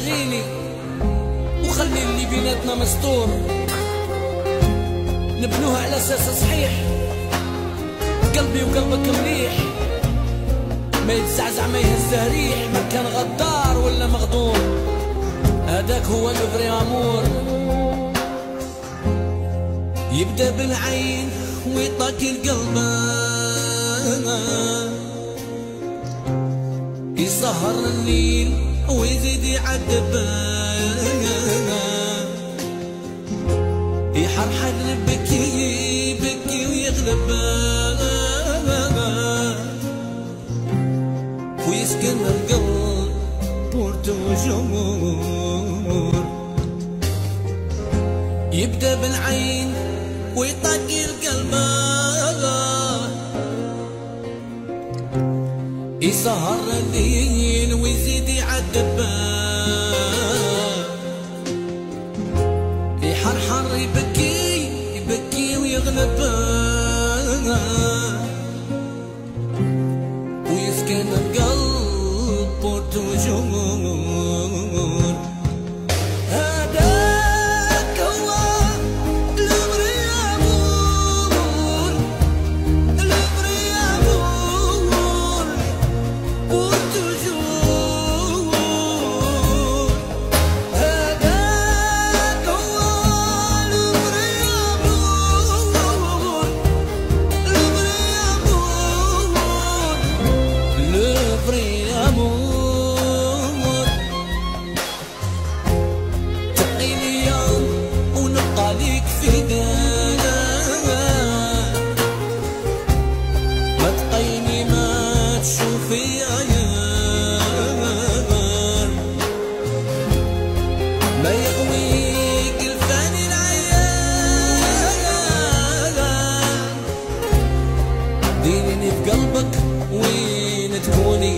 خليني وخلي اللي بيناتنا مستور، نبنوها على اساس صحيح، قلبي وقلبك مليح، ما يتزعزع ما يهزه ريح، ما كان غدار ولا مغدور، هذاك هو الفري امور. يبدا بالعين ويطاق القلب، يسهر الليل ويزيد يعذب، يحرحر بكي بكي ويغلب، ويسكن القلب بورتو جمهور. يبدا بالعين ويطاق القلب، يسهر الليل ويزيد يعذب، يحرحر يبكي يبكي ويغلب، ويسكن القلب بورتو جمهور. هذاك هو الفري امور، الفري امور بورتو جمهور. هذاك هو الفري امور، الفري امور، الفري امور. تعيني يوم ونبقى ليك فداء، ما تقيني ما تشوفي عيان، ما يغويك الفاني العيان، ديني في قلبك وين تكوني.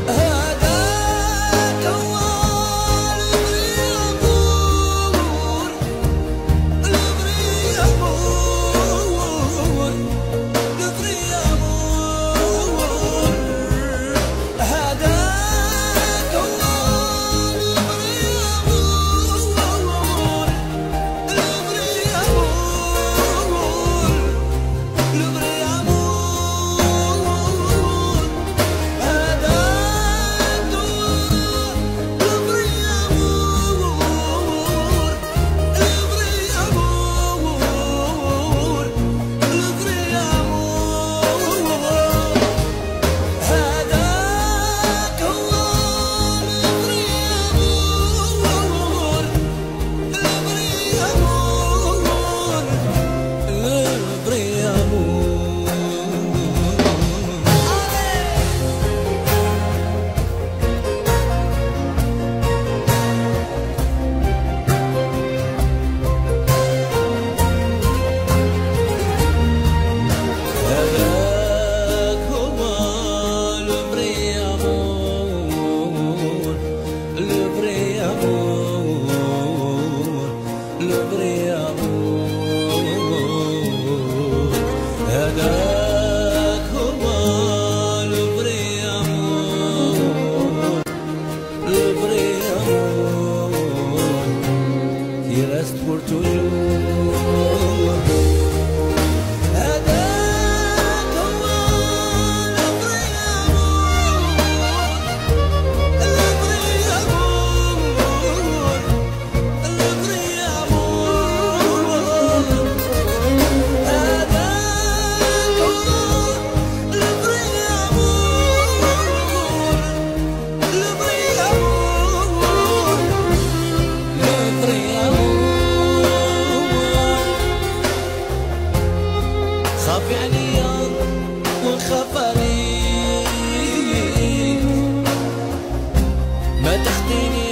هذاك هو الفري امور، الفري امور، الفري امور. هذاك هو الفري امور، الفري امور، الفري امور. هذاك هو الفري امور، الفري امور، هذاك هو الفري امور، الفري امور، الفري امور. هذاك هو الفري امور، الفري امور، الفري امور. هذاك هو الفري امور، الفري امور. Il reste pour toujours. هذاك هو الفري امور، الفري امور، الفري امور. هذاك هو الفري امور، الفري امور، الفري امور. خافي عليا ونخاف عليك، ما تخديني